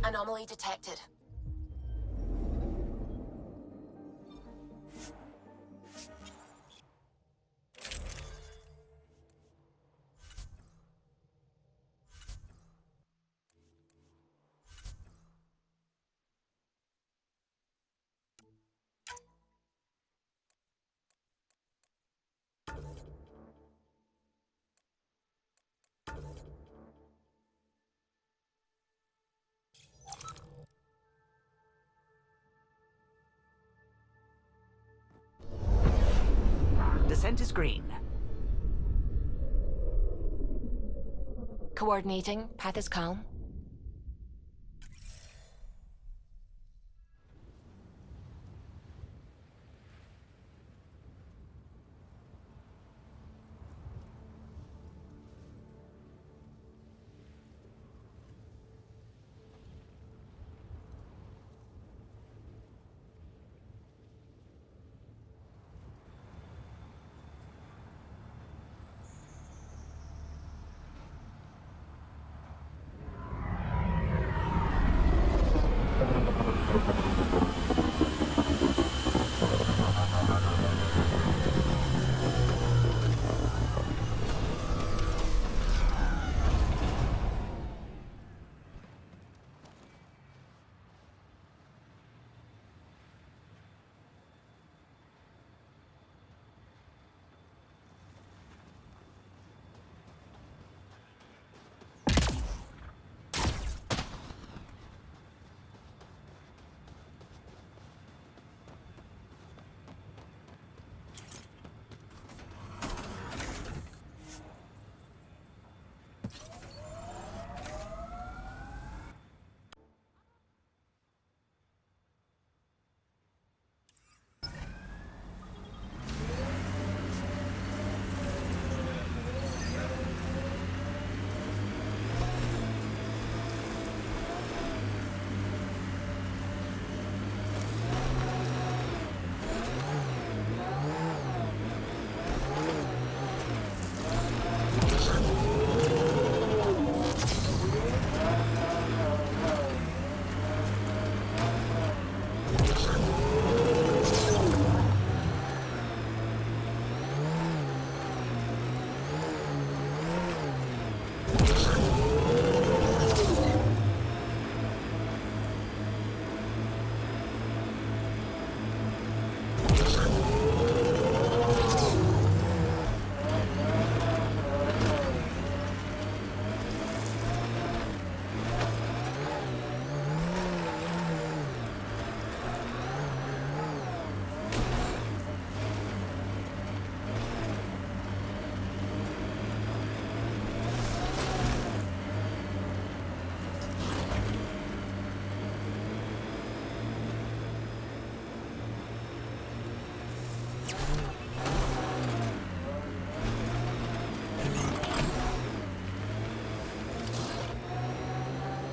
Anomaly detected. Descent is green. Coordinating. Path is calm.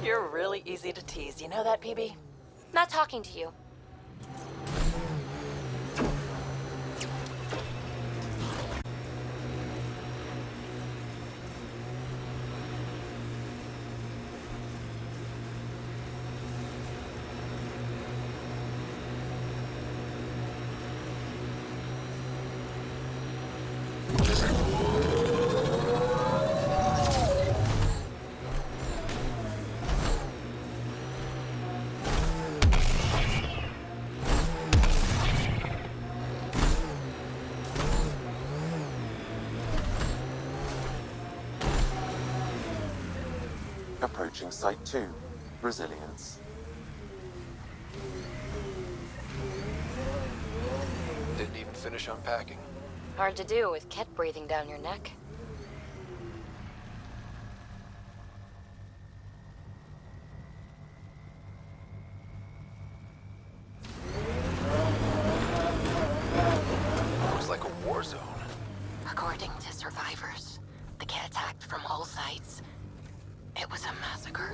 You're really easy to tease, you know that, PB? Not talking to you. Approaching Site 2. Resilience. Didn't even finish unpacking. Hard to do with Ket breathing down your neck. Looks like a war zone. According to survivors, the Ket attacked from all sides. It was a massacre.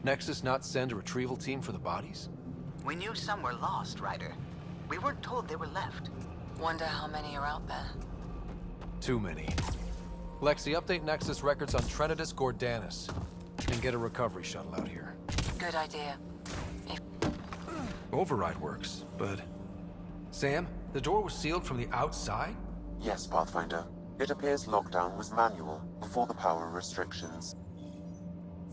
Nexus not send a retrieval team for the bodies? We knew some were lost, Ryder. We weren't told they were left. Wonder how many are out there. Too many. Lexi, update Nexus records on Trinitas Gordanis. And get a recovery shuttle out here. Good idea. If Override works, but... Sam, the door was sealed from the outside? Yes, Pathfinder. It appears lockdown was manual before the power restrictions.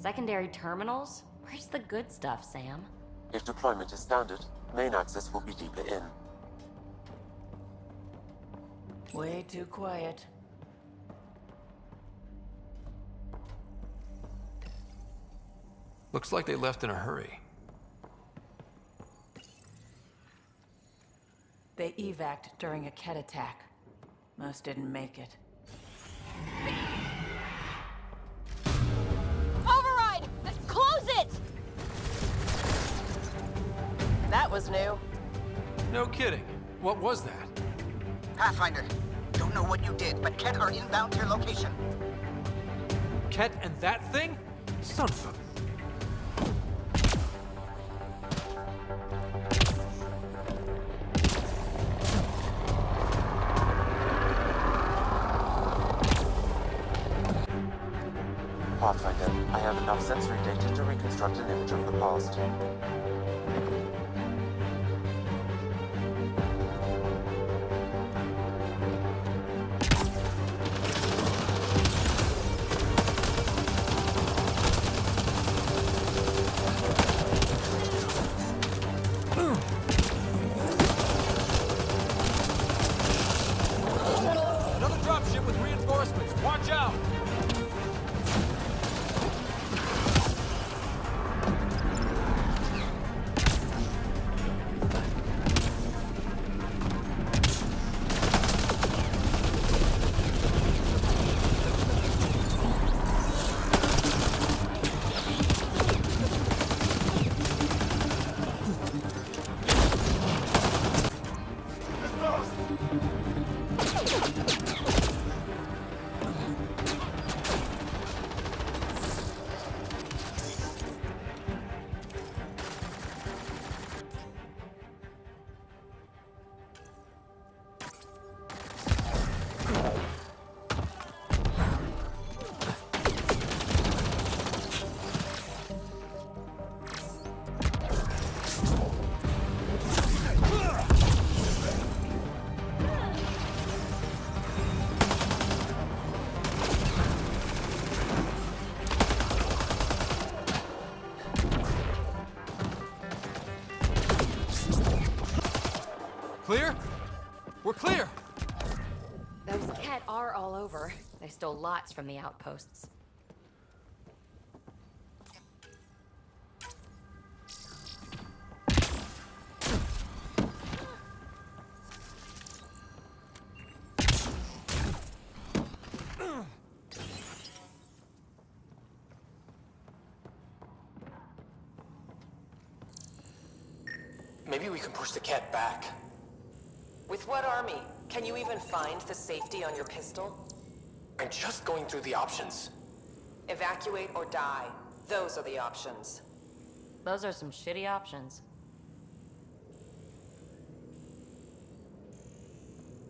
Secondary terminals? Where's the good stuff, Sam? If deployment is standard, main access will be deeper in. Way too quiet. Looks like they left in a hurry. They evac'd during a Ket attack. Most didn't make it. Override! Close it! That was new. No kidding. What was that? Pathfinder, don't know what you did, but Ket are inbound to your location. Ket and that thing? Son of a... Pathfinder, I have enough sensory data to reconstruct an image of the past. Another dropship with reinforcements. Watch out! Clear? We're clear! Those Ket are all over. They stole lots from the outposts. Maybe we can push the cat back. With what army? Can you even find the safety on your pistol? I'm just going through the options. Evacuate or die. Those are the options. Those are some shitty options.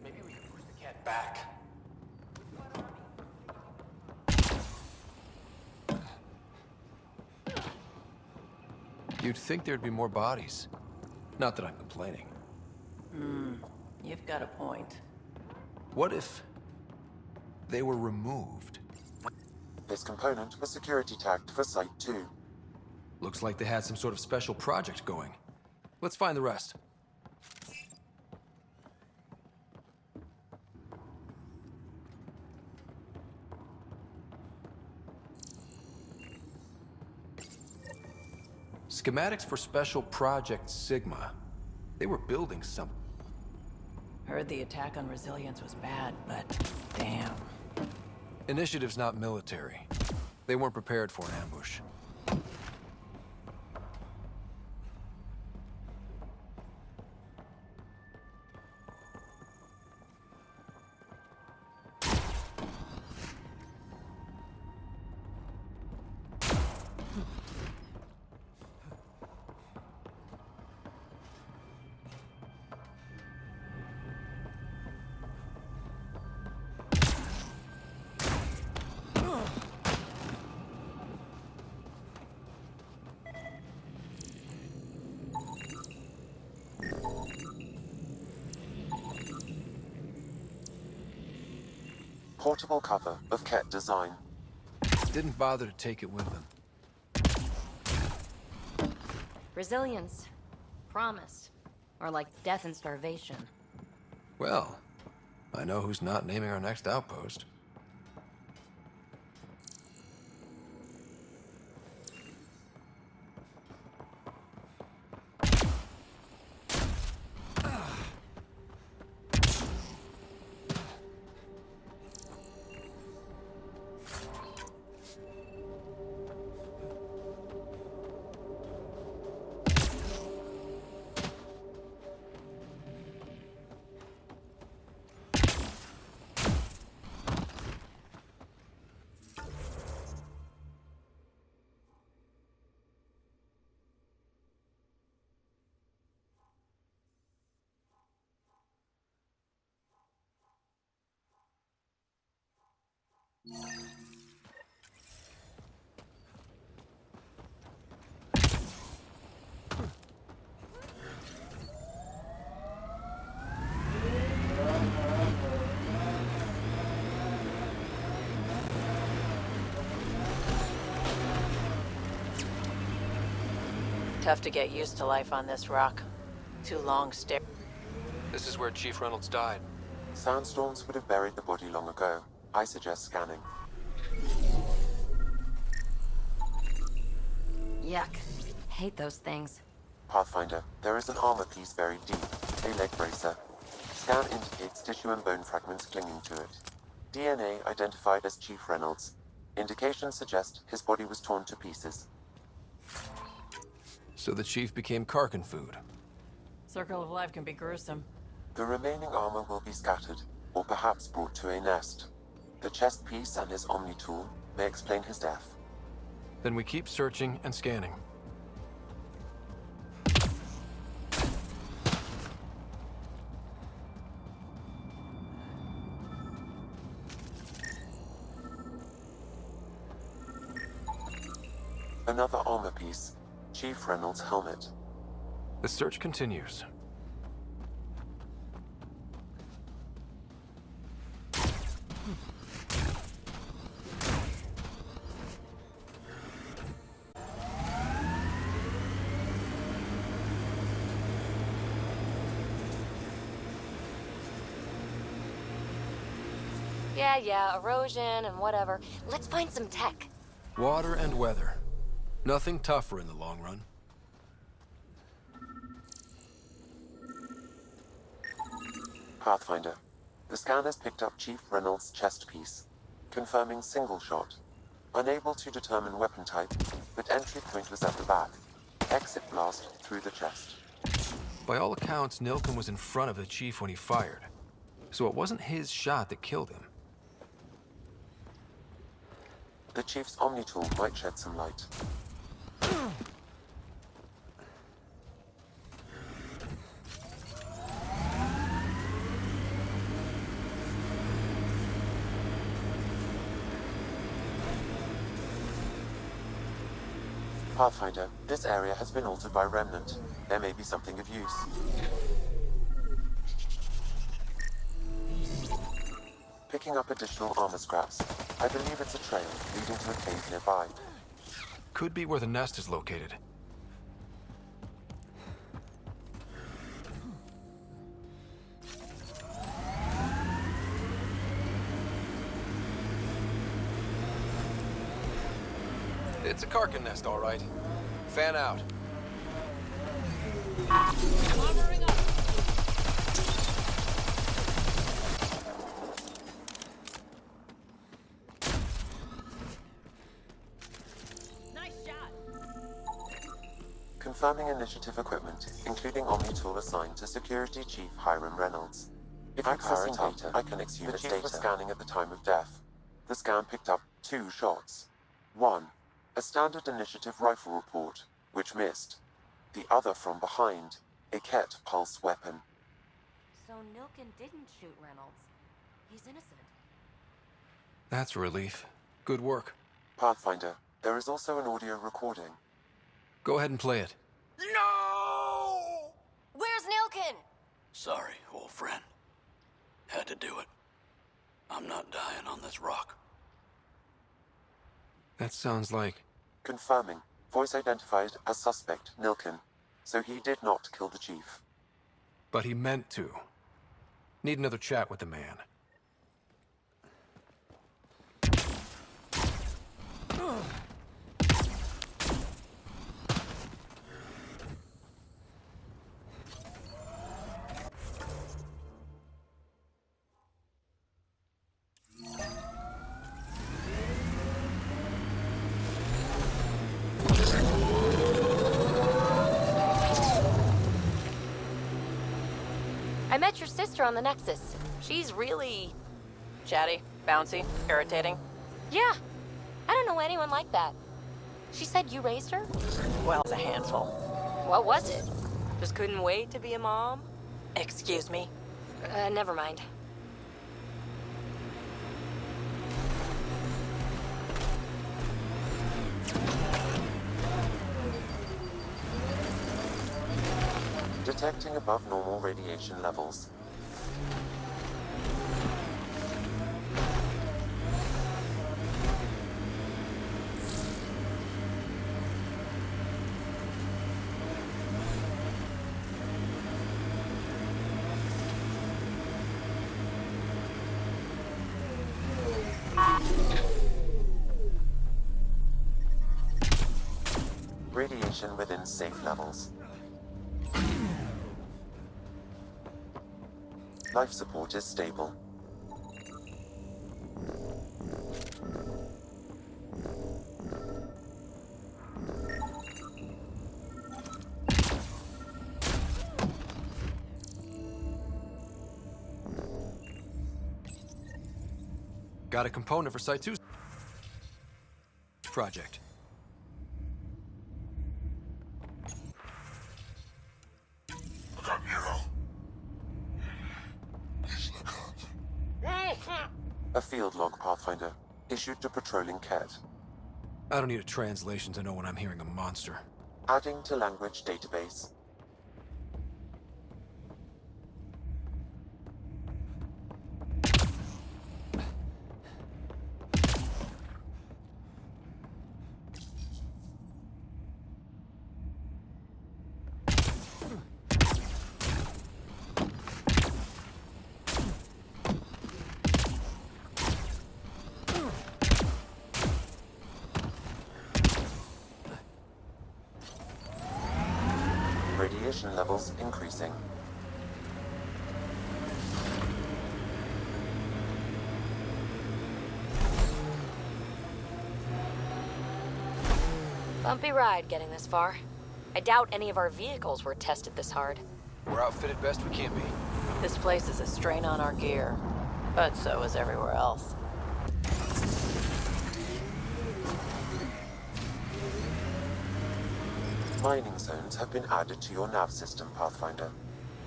Maybe we can push the cat back. You'd think there'd be more bodies. Not that I'm complaining. You've got a point. What if... they were removed? This component was security tagged for Site 2. Looks like they had some sort of special project going. Let's find the rest. Schematics for Special Project Sigma. They were building something. Heard the attack on Resilience was bad, but damn. Initiative's not military. They weren't prepared for an ambush. portable cover of Ket design. Didn't bother to take it with them. Resilience. Promise. Or like death and starvation. Well, I know who's not naming our next outpost. Tough to get used to life on this rock. Too long stare. This is where Chief Reynolds died. Sandstorms would have buried the body long ago. I suggest scanning. Yuck. Hate those things. Pathfinder, there is an armor piece buried deep, a leg bracer. Scan indicates tissue and bone fragments clinging to it. DNA identified as Chief Reynolds. Indications suggest his body was torn to pieces. So the Chief became Karkin food. Circle of life can be gruesome. The remaining armor will be scattered, or perhaps brought to a nest. The chest piece and his Omni tool may explain his death. Then we keep searching and scanning. Another armor piece. Chief Reynolds' helmet. The search continues. Yeah, erosion and whatever. Let's find some tech. Water and weather. Nothing tougher in the long run. Pathfinder. The scan has picked up Chief Reynolds' chest piece, confirming single shot. Unable to determine weapon type, but entry point was at the back. Exit blast through the chest. By all accounts, Nilken was in front of the Chief when he fired. So it wasn't his shot that killed him. The Chief's Omni tool might shed some light. Pathfinder, this area has been altered by Remnant. There may be something of use. Picking up additional armor scraps. I believe it's a trail leading to a cave nearby. Could be where the nest is located. It's a Karkin nest, all right. Fan out. Armoring up. Nice shot. Confirming initiative equipment, including Omni tool assigned to Security Chief Hiram Reynolds. If accessing data, I can exhume its data. Was scanning at the time of death. The scan picked up 2 shots. 1. A standard initiative rifle report, which missed. The other from behind, a Ket pulse weapon. So Nilken didn't shoot Reynolds. He's innocent. That's a relief. Good work. Pathfinder, there is also an audio recording. Go ahead and play it. No! Where's Nilken? Sorry, old friend. Had to do it. I'm not dying on this rock. That sounds like... Confirming. Voice identified as suspect, Nilkin. So he did not kill the chief. But he meant to. Need another chat with the man. I met your sister on the Nexus. She's really... Chatty, bouncy, irritating. Yeah. I don't know anyone like that. She said you raised her? Well, it's a handful. What was it? Just couldn't wait to be a mom? Excuse me? Never mind. Detecting above normal radiation levels. Radiation within safe levels. Life support is stable. Got a component for Site 2's project. A field log, Pathfinder, issued to patrolling Ket. I don't need a translation to know when I'm hearing a monster. Adding to language database. Radiation levels increasing. Bumpy ride getting this far. I doubt any of our vehicles were tested this hard. We're outfitted best we can be. This place is a strain on our gear, but so is everywhere else. Mining zones have been added to your nav system, Pathfinder.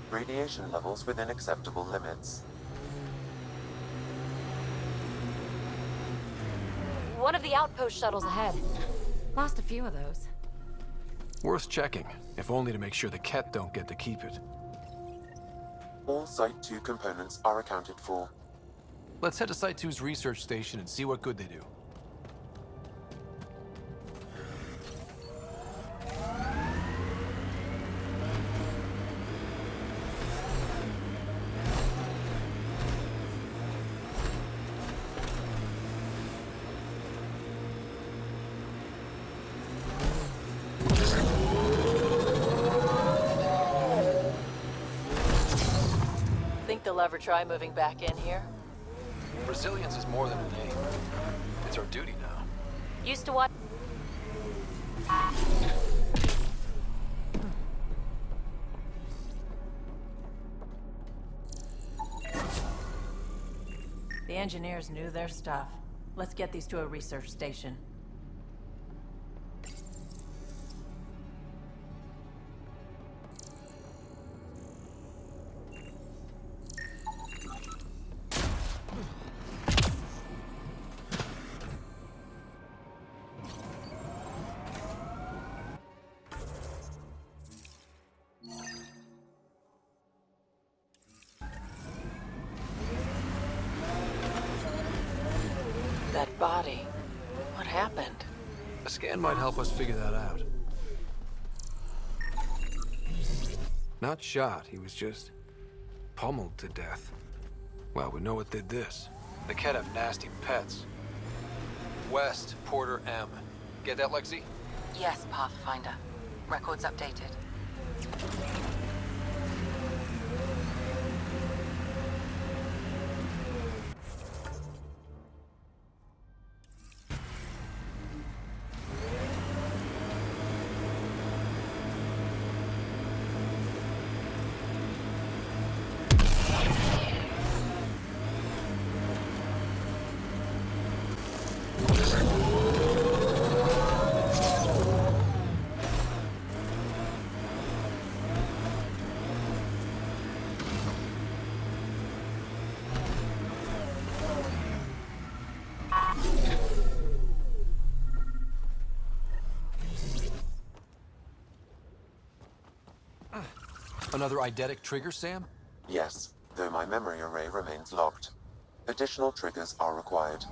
Radiation levels within acceptable limits. One of the outpost shuttles ahead. Lost a few of those. Worth checking, if only to make sure the Ket don't get to keep it. All Site 2 components are accounted for. Let's head to Site 2's research station and see what good they do. Think they'll ever try moving back in here? Resilience is more than a name. It's our duty now. Used to watch... The engineers knew their stuff. Let's get these to a research station. That body. What happened? A scan might help us figure that out. Not shot, he was just pummeled to death. Well, we know what did this. The Kett have nasty pets. West, Porter M. Get that, Lexi? Yes, Pathfinder. Records updated. Another eidetic trigger, Sam? Yes, though my memory array remains locked. Additional triggers are required.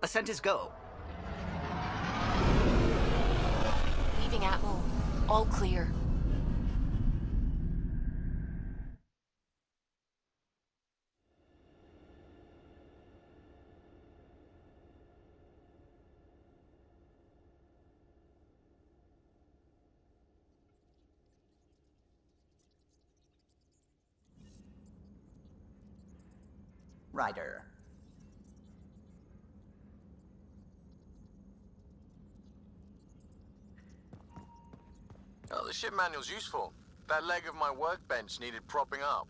Ascent is go. Leaving Atmo. All clear. Ryder. Oh, the ship manual's useful. That leg of my workbench needed propping up.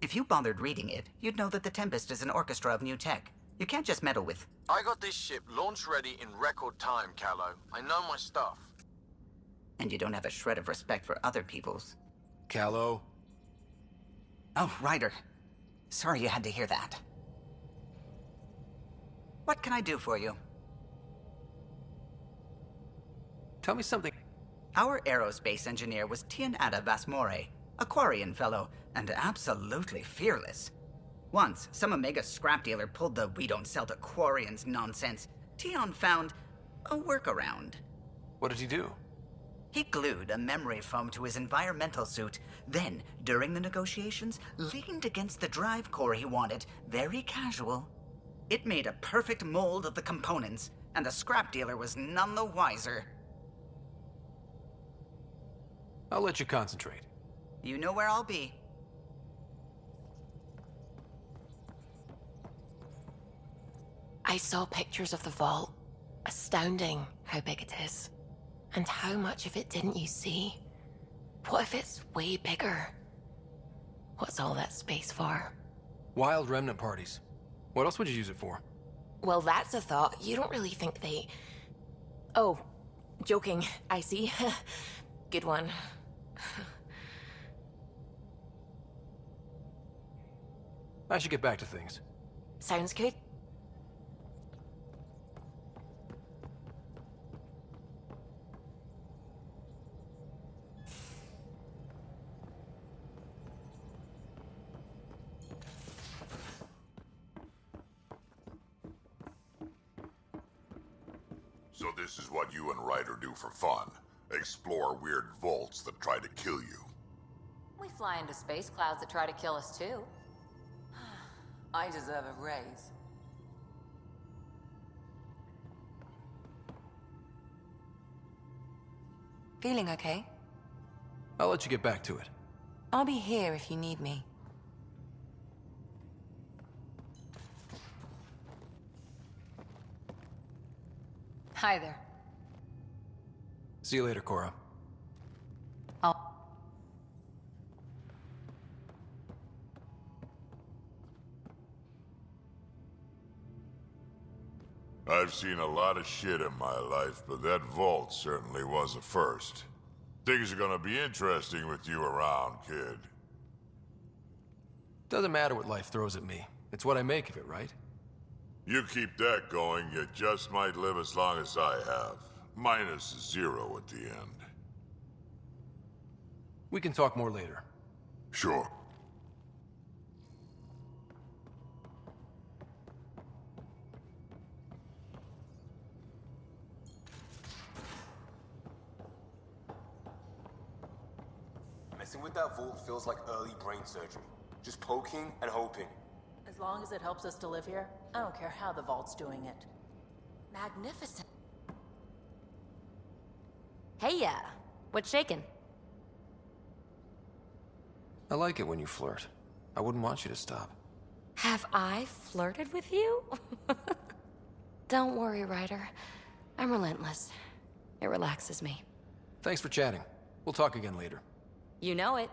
If you bothered reading it, you'd know that the Tempest is an orchestra of new tech. You can't just meddle with... I got this ship launch ready in record time, Callow. I know my stuff. And you don't have a shred of respect for other people's. Callow? Oh, Ryder. Sorry you had to hear that. What can I do for you? Tell me something. Our aerospace engineer was Tianada Vasmore, a Quarian fellow, and absolutely fearless. Once, some Omega scrap dealer pulled the "we don't sell to Quarians" nonsense. Tion found a workaround. What did he do? He glued a memory foam to his environmental suit, then, during the negotiations, leaned against the drive core he wanted, very casual. It made a perfect mold of the components, and the scrap dealer was none the wiser. I'll let you concentrate. You know where I'll be. I saw pictures of the vault. Astounding how big it is. And how much of it didn't you see? What if it's way bigger? What's all that space for? Wild remnant parties. What else would you use it for? Well, that's a thought. You don't really think they... Oh, joking. I see. Good one. I should get back to things. Sounds good. So this is what you and Ryder do for fun? Explore weird vaults that try to kill you? We fly into space clouds that try to kill us too. I deserve a raise. Feeling okay? I'll let you get back to it. I'll be here if you need me. Hi there. See you later, Cora. I've seen a lot of shit in my life, but that vault certainly was a first. Things are gonna be interesting with you around, kid. Doesn't matter what life throws at me. It's what I make of it, right? You keep that going, you just might live as long as I have. Minus 0 at the end. We can talk more later. Sure. Messing with that vault feels like early brain surgery. Just poking and hoping. As long as it helps us to live here, I don't care how the vault's doing it. Magnificent. Hey, what's shaking? I like it when you flirt. I wouldn't want you to stop. Have I flirted with you? Don't worry, Ryder. I'm relentless. It relaxes me. Thanks for chatting. We'll talk again later. You know it.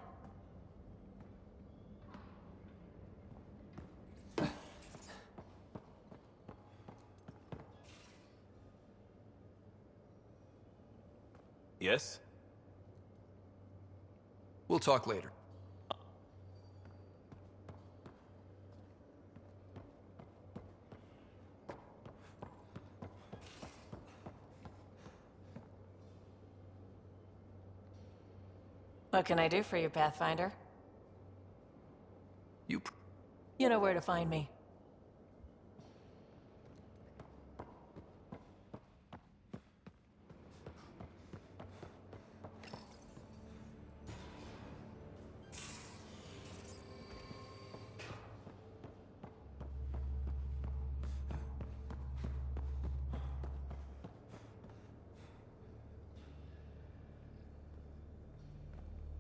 Yes? We'll talk later. What can I do for you, Pathfinder? You know where to find me.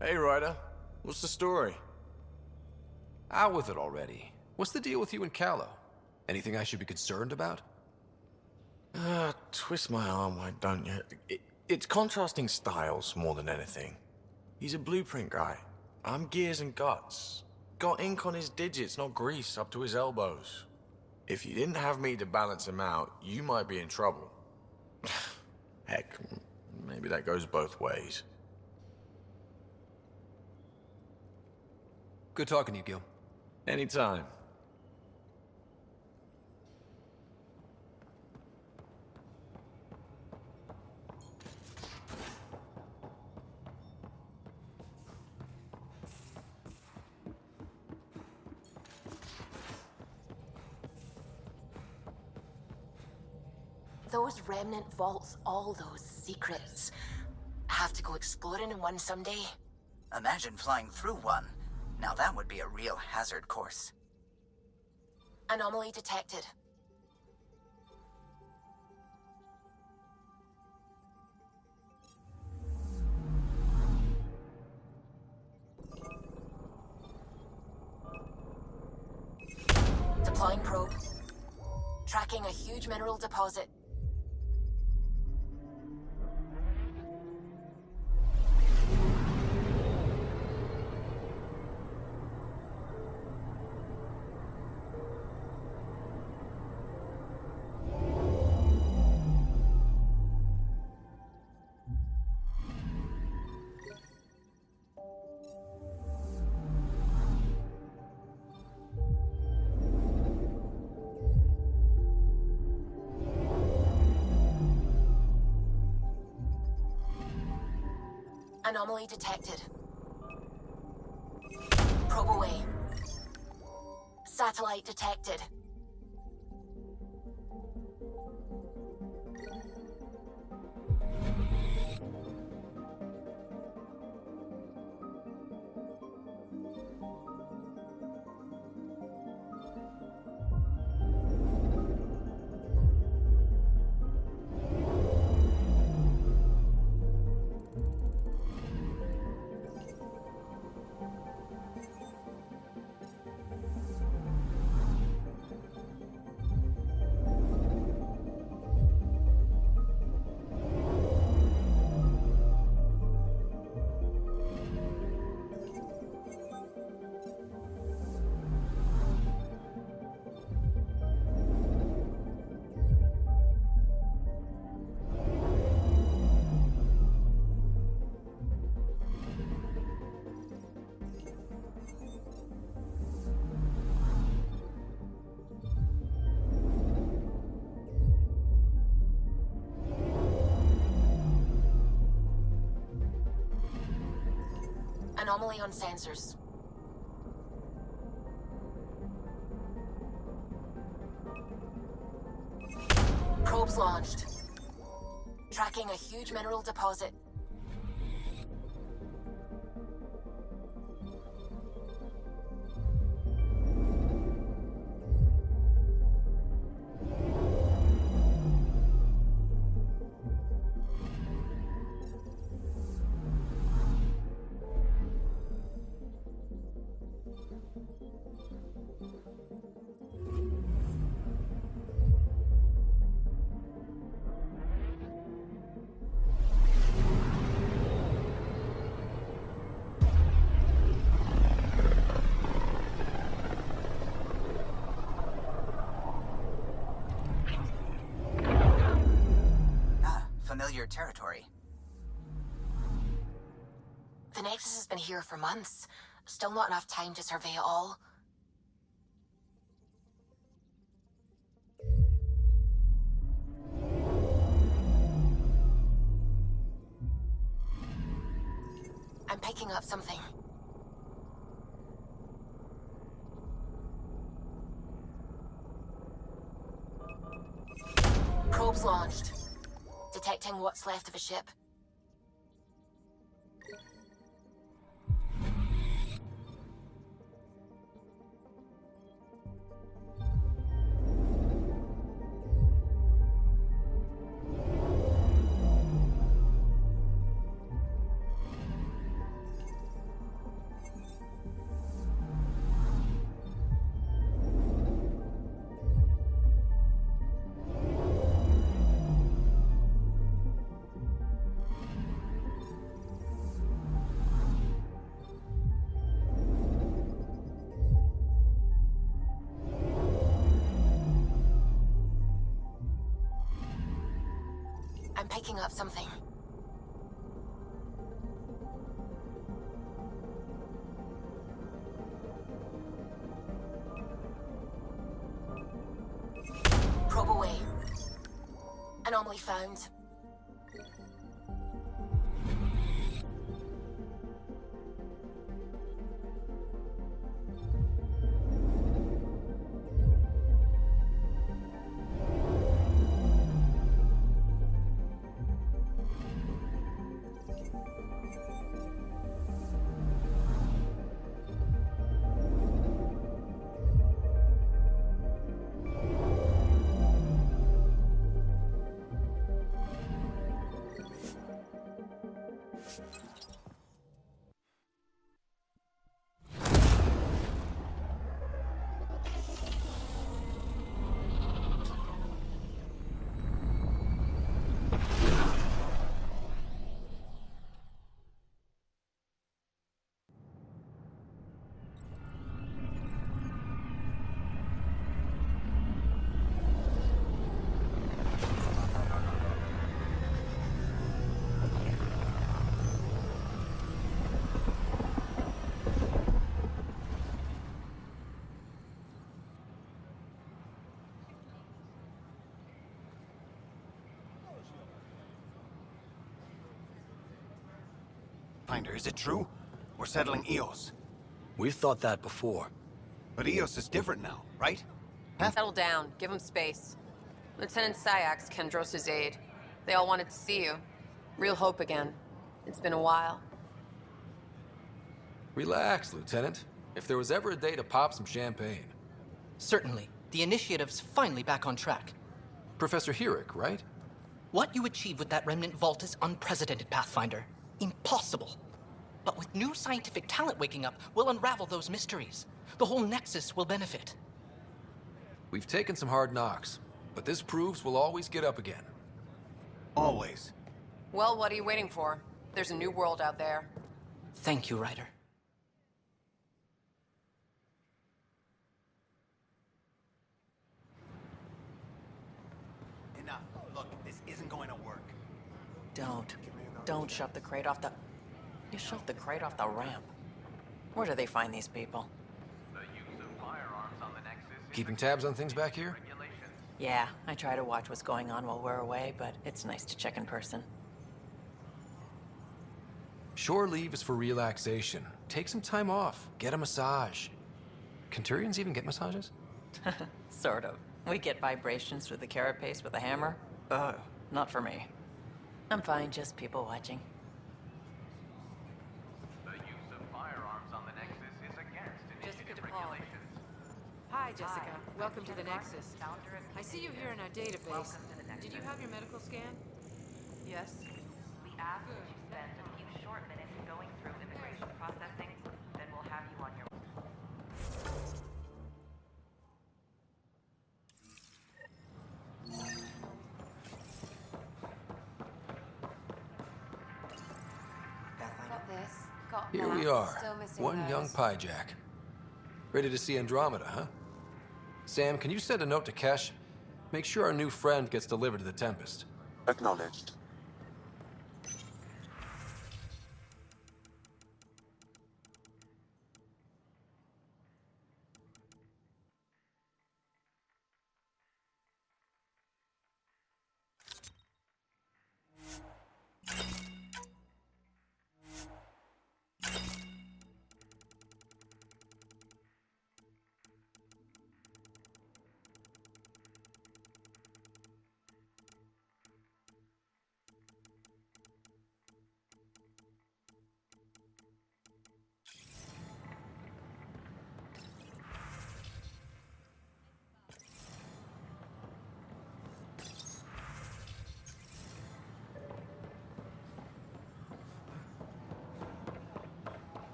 Hey, Ryder. What's the story? Out with it already. What's the deal with you and Callow? Anything I should be concerned about? Twist my arm, why don't you? It's contrasting styles more than anything. He's a blueprint guy. I'm gears and guts. Got ink on his digits, not grease up to his elbows. If you didn't have me to balance him out, you might be in trouble. Heck, maybe that goes both ways. Good talking to you, Gil. Anytime. Those remnant vaults, all those secrets. Have to go exploring in one someday. Imagine flying through one. Now that would be a real hazard course. Anomaly detected. Deploying probe. Tracking a huge mineral deposit. Anomaly detected. Probe away. Satellite detected. Anomaly on sensors. Probes launched. Tracking a huge mineral deposit. Familiar territory. The Nexus has been here for months. Still not enough time to survey it all. I'm picking up something. Probes launched. Detecting what's left of a ship. I'm picking up something. Probe away. Anomaly found. Finder, is it true? We're settling EOS. We've thought that before. But EOS is different now, right? Settle down. Give him space. Lieutenant Sayak's Kendros' aide. They all wanted to see you. Real hope again. It's been a while. Relax, Lieutenant. If there was ever a day to pop some champagne. Certainly. The initiative's finally back on track. Professor Herrick, right? What you achieved with that remnant vault is unprecedented, Pathfinder. Impossible. But with new scientific talent waking up, we'll unravel those mysteries. The whole Nexus will benefit. We've taken some hard knocks, but this proves we'll always get up again. Always. Well, what are you waiting for? There's a new world out there. Thank you, Ryder. Enough. Look, this isn't going to work. Don't shove the crate off the... You shoved the crate off the ramp. Where do they find these people? Keeping tabs on things back here? Yeah, I try to watch what's going on while we're away, but it's nice to check in person. Shore leave is for relaxation. Take some time off. Get a massage. Can Turians even get massages? Sort of. We get vibrations through the carapace with a hammer. Not for me. I'm fine, just people watching. The use of firearms on the Nexus is against initiative regulations. Hi, Jessica. Welcome to the Nexus. I see you here in our database. Did you have your medical scan? Yes. We ask that you spend a few short minutes going through immigration processing, then we'll have you on your Got this. Got Here that. we are. Still missing One those. young Pyjack. Ready to see Andromeda, huh? Sam, can you send a note to Kesh? Make sure our new friend gets delivered to the Tempest. Acknowledged.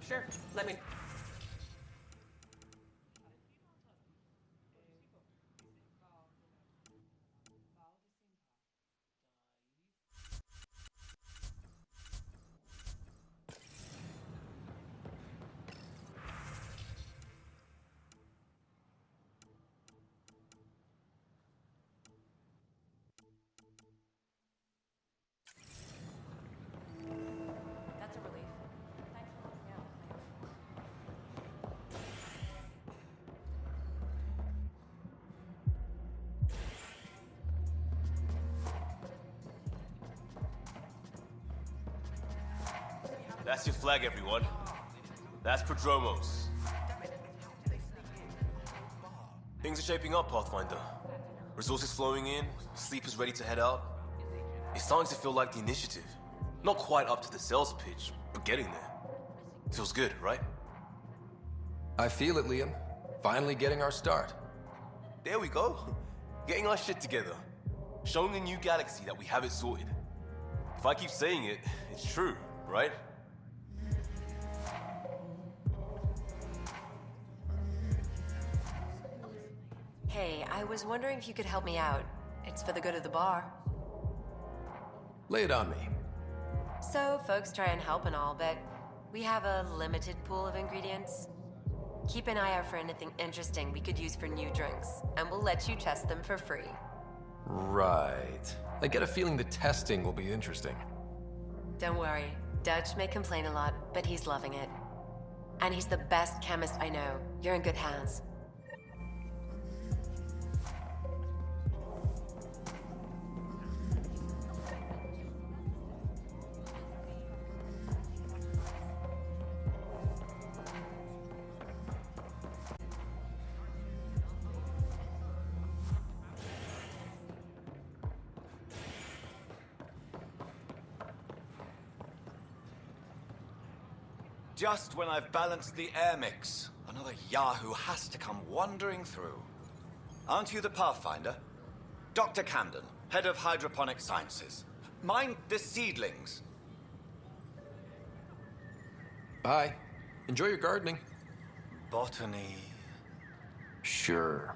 Sure, let me... That's a relief. Thanks for looking out. That's your flag, everyone. That's Prodromos. Things are shaping up, Pathfinder. Resources flowing in, sleepers ready to head out. It's starting to feel like the initiative. Not quite up to the sales pitch, but getting there. Feels good, right? I feel it, Liam. Finally getting our start. There we go. Getting our shit together. Showing the new galaxy that we have it sorted. If I keep saying it, it's true, right? Hey, I was wondering if you could help me out. It's for the good of the bar. Lay it on me. So, folks try and help and all, but we have a limited pool of ingredients. Keep an eye out for anything interesting we could use for new drinks, and we'll let you test them for free. Right. I get a feeling the testing will be interesting. Don't worry, Dutch may complain a lot, but he's loving it. And he's the best chemist I know. You're in good hands. Just when I've balanced the air mix, another Yahoo has to come wandering through. Aren't you the Pathfinder? Dr. Camden, head of hydroponic sciences. Mind the seedlings. Bye. Enjoy your gardening. Botany. Sure.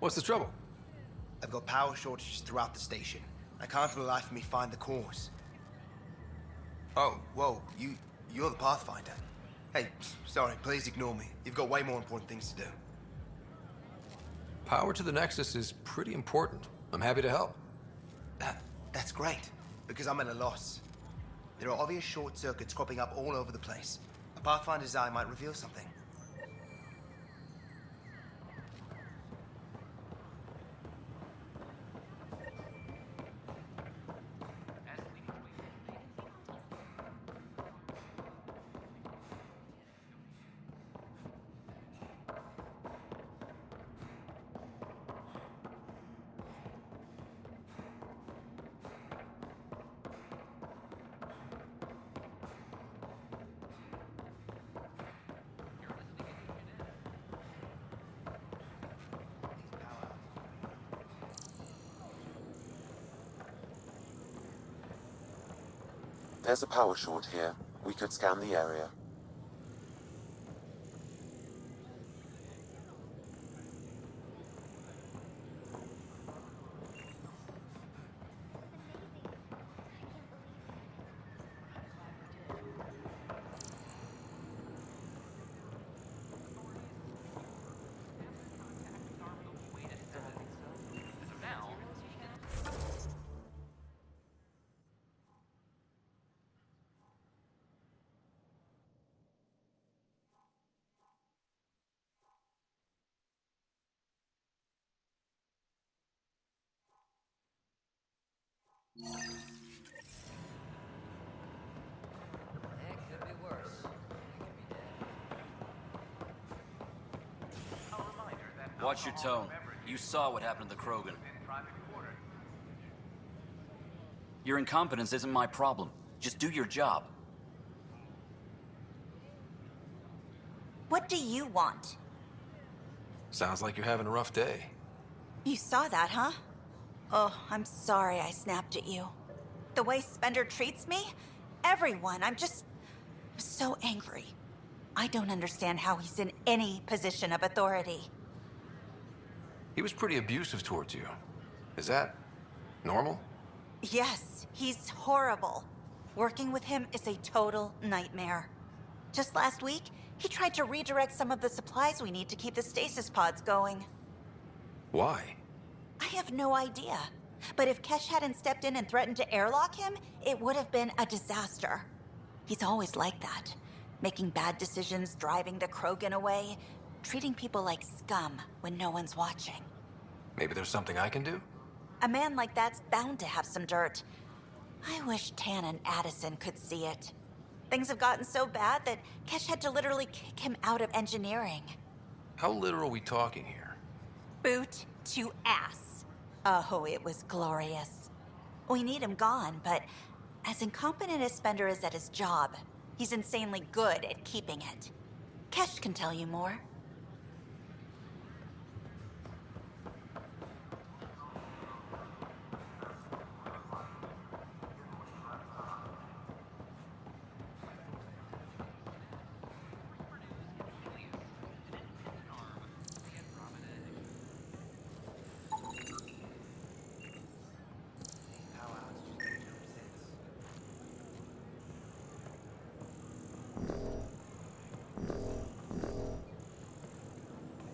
What's the trouble? I've got power shortages throughout the station. I can't for the life of me find the cause. Oh, whoa, you're the Pathfinder. Hey, sorry, please ignore me. You've got way more important things to do. Power to the Nexus is pretty important. I'm happy to help. That's great, because I'm at a loss. There are obvious short circuits cropping up all over the place. A Pathfinder's eye might reveal something. There's a power short here. We could scan the area. It could be worse. Watch your tone. You saw what happened to the Krogan. Your incompetence isn't my problem. Just do your job. What do you want? Sounds like you're having a rough day. You saw that, huh? Oh, I'm sorry I snapped at you. The way Spender treats me? Everyone, I'm so angry. I don't understand how he's in any position of authority. He was pretty abusive towards you. Is that normal? Yes, he's horrible. Working with him is a total nightmare. Just last week, he tried to redirect some of the supplies we need to keep the stasis pods going. Why? I have no idea. But if Kesh hadn't stepped in and threatened to airlock him, it would have been a disaster. He's always like that. Making bad decisions, driving the Krogan away, treating people like scum when no one's watching. Maybe there's something I can do? A man like that's bound to have some dirt. I wish Tan and Addison could see it. Things have gotten so bad that Kesh had to literally kick him out of engineering. How literal are we talking here? Boot to ass. Oh, it was glorious. We need him gone, but as incompetent as Spender is at his job, he's insanely good at keeping it. Kesh can tell you more.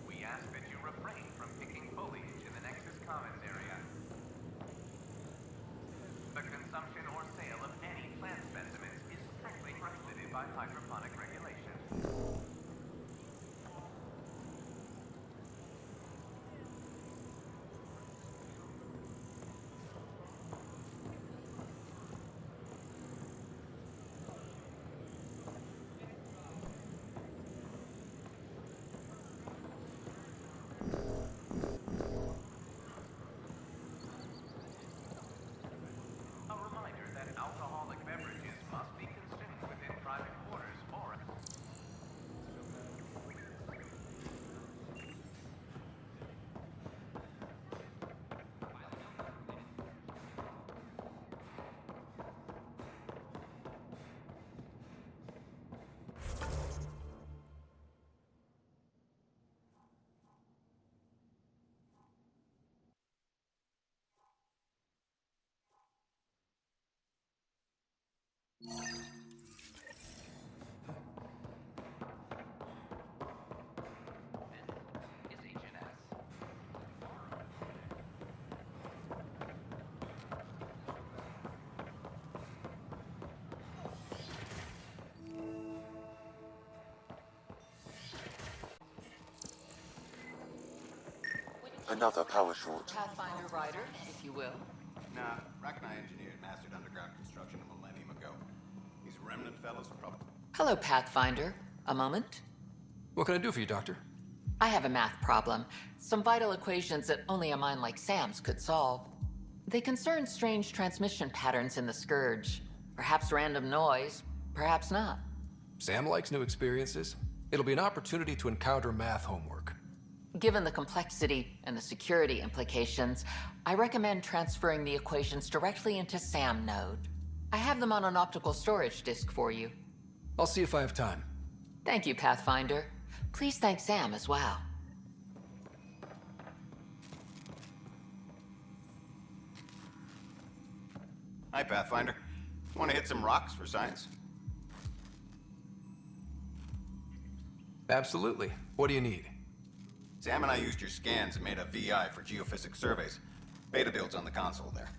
We ask that you refrain from picking foliage in the Nexus Commons area. The consumption or sale of any plant specimens is strictly prohibited by hydroponic regulations. Another power short. Pathfinder rider, if you will. Nah, Rachni engineered mastered underground construction a millennium ago. These remnant fellows probably... Hello, Pathfinder. A moment? What can I do for you, Doctor? I have a math problem. Some vital equations that only a mind like Sam's could solve. They concern strange transmission patterns in the Scourge. Perhaps random noise, perhaps not. Sam likes new experiences. It'll be an opportunity to encounter math homework. Given the complexity and the security implications, I recommend transferring the equations directly into SAM node. I have them on an optical storage disk for you. I'll see if I have time. Thank you, Pathfinder. Please thank Sam as well. Hi, Pathfinder. Want to hit some rocks for science? Absolutely. What do you need? Sam and I used your scans and made a VI for geophysics surveys. Beta builds on the console there.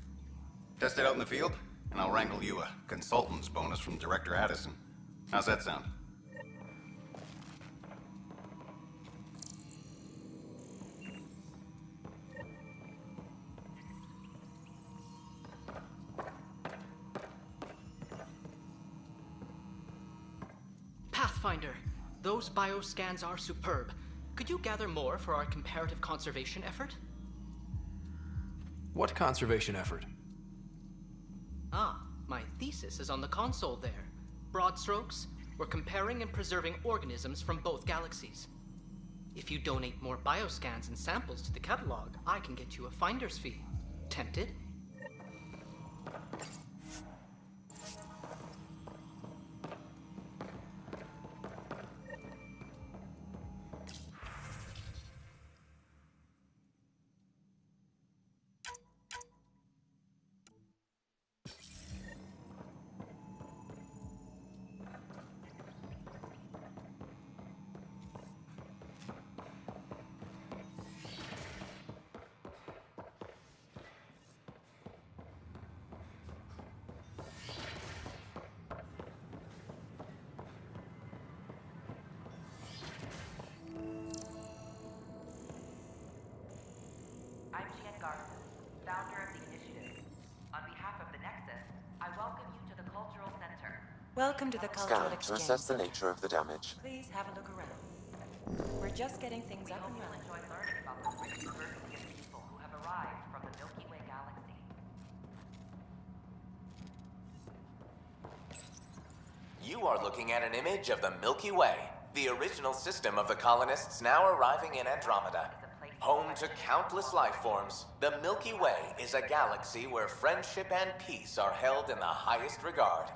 Test it out in the field, and I'll wrangle you a consultant's bonus from Director Addison. How's that sound? Pathfinder, those bioscans are superb. Could you gather more for our comparative conservation effort? What conservation effort? Ah, my thesis is on the console there. Broad strokes, we're comparing and preserving organisms from both galaxies. If you donate more bioscans and samples to the catalog, I can get you a finder's fee. Tempted? I'm Jen Garson, founder of the initiative. On behalf of the Nexus, I welcome you to the Cultural Center. Welcome to the Cultural Scan to Exchange. assess the nature of the damage. Please have a look around. We're just getting things We up hope and you'll running. enjoy learning about the rich diversity of people who have arrived from the Milky Way galaxy. You are looking at an image of the Milky Way, the original system of the colonists now arriving in Andromeda. Home to countless life forms, the Milky Way is a galaxy where friendship and peace are held in the highest regard.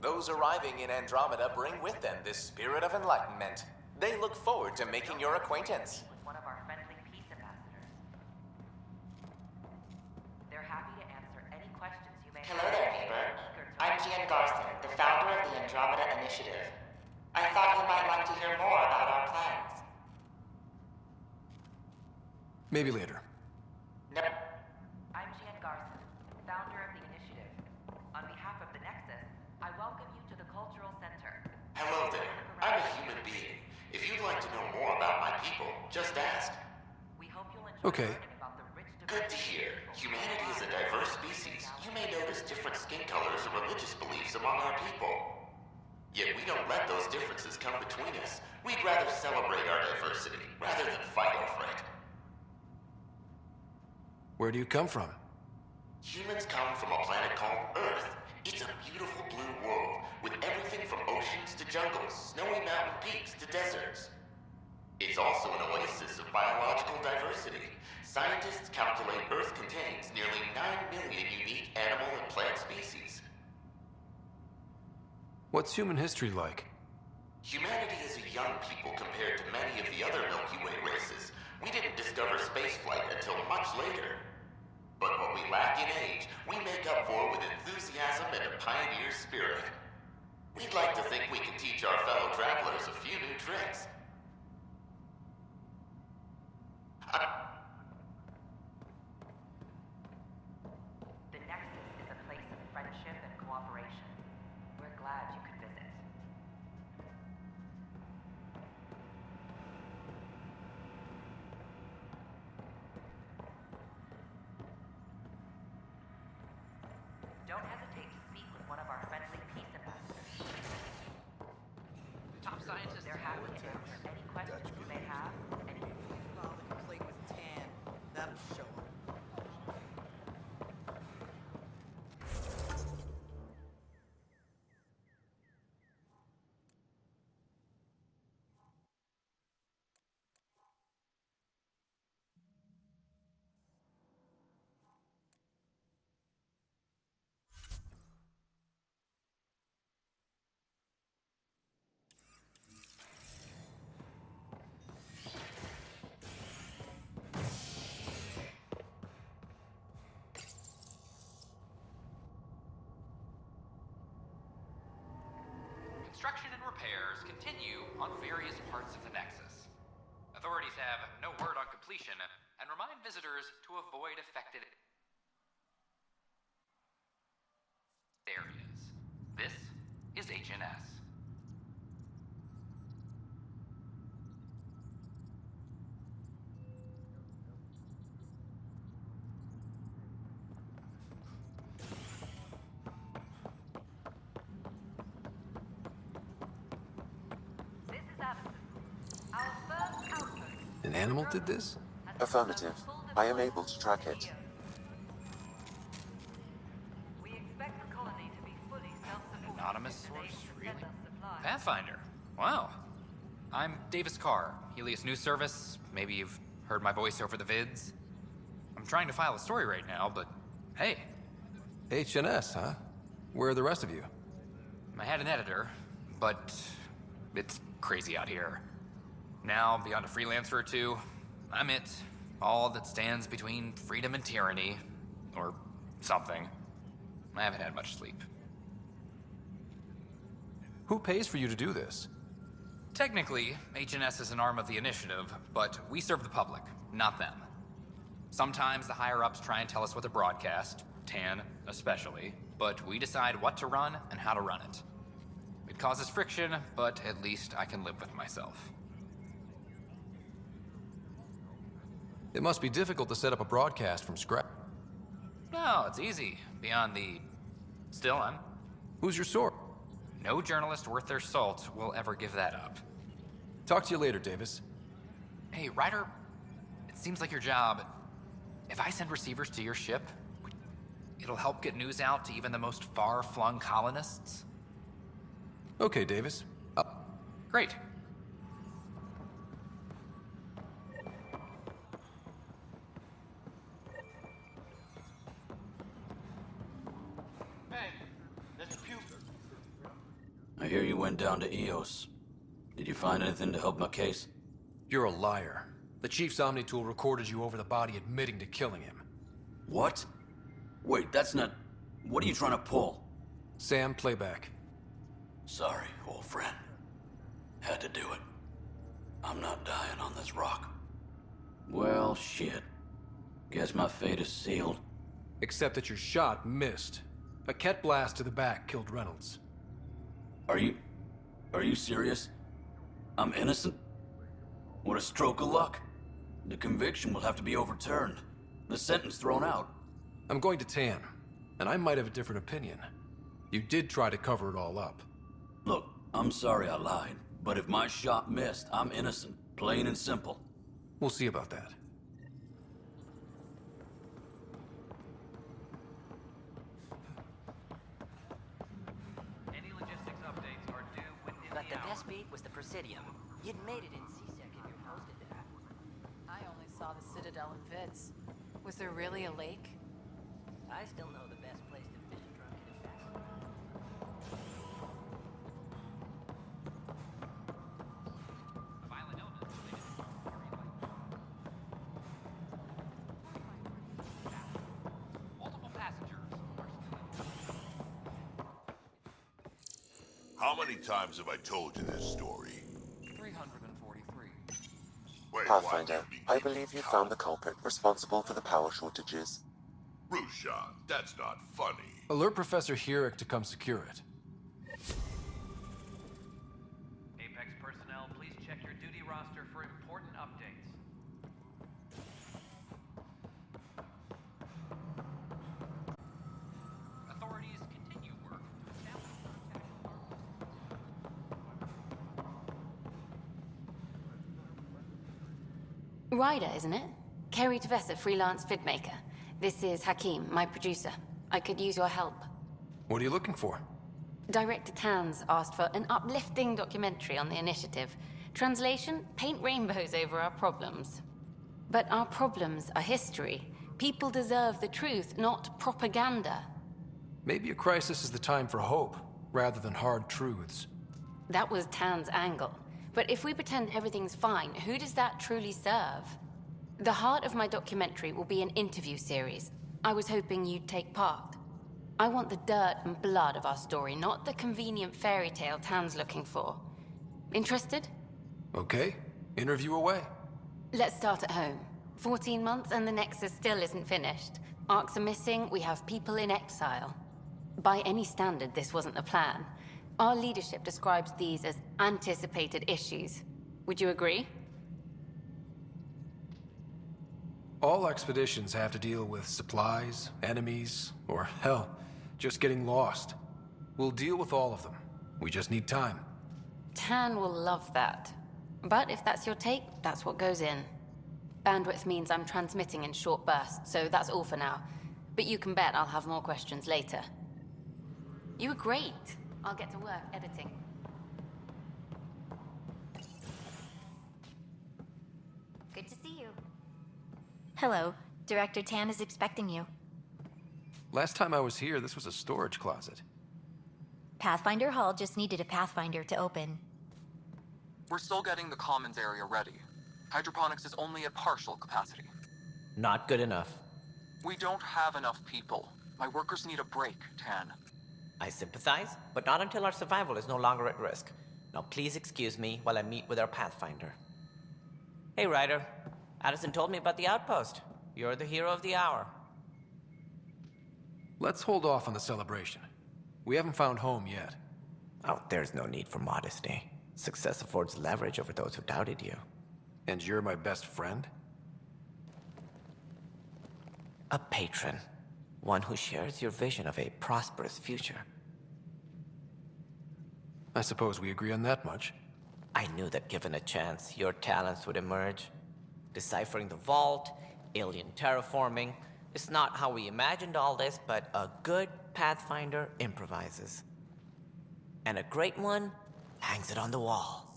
Those arriving in Andromeda bring with them this spirit of enlightenment. They look forward to making your acquaintance. With one of our friendly peace ambassadors. They're happy to answer any questions you may Hello have. there, neighbor. I'm Gian Garson, the founder of the Andromeda Initiative. I thought you might like to hear more about our plans. Maybe later. Nope. I'm Jen Garson, founder of the initiative. On behalf of the Nexus, I welcome you to the Cultural Center. Hello there. I'm a human being. If you'd like to know more about my people, just ask. We hope you'll enjoy Okay. learning about the rich Good to hear. Humanity is a diverse species. You may notice different skin colors or religious beliefs among our people. Yet we don't let those differences come between us. We'd rather celebrate our diversity rather than fight over it. Where do you come from? Humans come from a planet called Earth. It's a beautiful blue world with everything from oceans to jungles, snowy mountain peaks to deserts. It's also an oasis of biological diversity. Scientists calculate Earth contains nearly 9 million unique animal and plant species. What's human history like? Humanity is a young people compared to many of the other Milky Way races. We didn't discover spaceflight until much later. But what we lack in age, we make up for with enthusiasm and a pioneer spirit. We'd like to think we can teach our fellow travelers a few new tricks. The Nexus is a place of friendship and cooperation. We're glad you could visit. don't hesitate to speak with one of our friendly peace ambassadors. Top scientists. They're happy to answer any questions you may have. File the complaint with Tan. That'll show him. Construction and repairs continue on various parts of the Nexus. Authorities have no word on completion and remind visitors to avoid affected areas. This is HNS. An animal did this? Affirmative. I am able to track it. We expect the colony to be fully self-sufficient. Anonymous source? Really? Pathfinder. Wow. I'm Davis Carr, Helios News Service. Maybe you've heard my voice over the vids. I'm trying to file a story right now, but hey. HNS, huh? Where are the rest of you? I had an editor, but it's crazy out here. Now, beyond a freelancer or two, I'm it. All that stands between freedom and tyranny. Or something. I haven't had much sleep. Who pays for you to do this? Technically, HNS is an arm of the Initiative, but we serve the public, not them. Sometimes the higher-ups try and tell us what to broadcast, Tan especially, but we decide what to run and how to run it. It causes friction, but at least I can live with myself. It must be difficult to set up a broadcast from scratch. No, it's easy. Beyond the... Still, Who's your source? No journalist worth their salt will ever give that up. Talk to you later, Davis. Hey, Ryder, it seems like your job... If I send receivers to your ship, it'll help get news out to even the most far-flung colonists? Okay, Davis. Great. I hear you went down to Eos. Did you find anything to help my case? You're a liar. The Chief's Omni-tool recorded you over the body admitting to killing him. What? Wait, that's not... What are you trying to pull? Sam, playback. Sorry, old friend. Had to do it. I'm not dying on this rock. Well, shit. Guess my fate is sealed. Except that your shot missed. A Ket blast to the back killed Reynolds. Are you serious? I'm innocent? What a stroke of luck. The conviction will have to be overturned. The sentence thrown out. I'm going to Tan, and I might have a different opinion. You did try to cover it all up. Look, I'm sorry I lied, but if my shot missed, I'm innocent. Plain and simple. We'll see about that. Any logistics updates are due within But the the hour. best beat was the Presidium. You'd made it in C-Sec if you posted that. I only saw the Citadel in vids. Was there really a lake? I still know the best place to fish drunk in a fast. Multiple passengers. How many times have I told you this story? 343. Wait, Pathfinder, I believe you found the culprit responsible for the power shortages. Rushan, that's not funny. Alert Professor Herrick to come secure it. Apex personnel, please check your duty roster for important updates. Authorities Ryder, isn't it? Kerry Tavessa, freelance vidmaker. This is Hakeem, my producer. I could use your help. What are you looking for? Director Tanz asked for an uplifting documentary on the initiative. Translation, paint rainbows over our problems. But our problems are history. People deserve the truth, not propaganda. Maybe a crisis is the time for hope, rather than hard truths. That was Tan's angle. But if we pretend everything's fine, who does that truly serve? The heart of my documentary will be an interview series. I was hoping you'd take part. I want the dirt and blood of our story, not the convenient fairy tale Tan's looking for. Interested? Okay, interview away. Let's start at home. 14 months and the Nexus still isn't finished. Arcs are missing, we have people in exile. By any standard, this wasn't the plan. Our leadership describes these as anticipated issues. Would you agree? All expeditions have to deal with supplies, enemies, or hell, just getting lost. We'll deal with all of them. We just need time. Tan will love that. But if that's your take, that's what goes in. Bandwidth means I'm transmitting in short bursts, so that's all for now. But you can bet I'll have more questions later. You were great. I'll get to work editing. Good to see you. Hello. Director Tan is expecting you. Last time I was here, this was a storage closet. Pathfinder Hall just needed a Pathfinder to open. We're still getting the commons area ready. Hydroponics is only at partial capacity. Not good enough. We don't have enough people. My workers need a break, Tan. I sympathize, but not until our survival is no longer at risk. Now please excuse me while I meet with our Pathfinder. Hey, Ryder. Addison told me about the outpost. You're the hero of the hour. Let's hold off on the celebration. We haven't found home yet. Oh, there's no need for modesty. Success affords leverage over those who doubted you. And you're my best friend? A patron. One who shares your vision of a prosperous future. I suppose we agree on that much. I knew that given a chance, your talents would emerge. Deciphering the vault, alien terraforming. It's not how we imagined all this, but a good Pathfinder improvises. And a great one hangs it on the wall.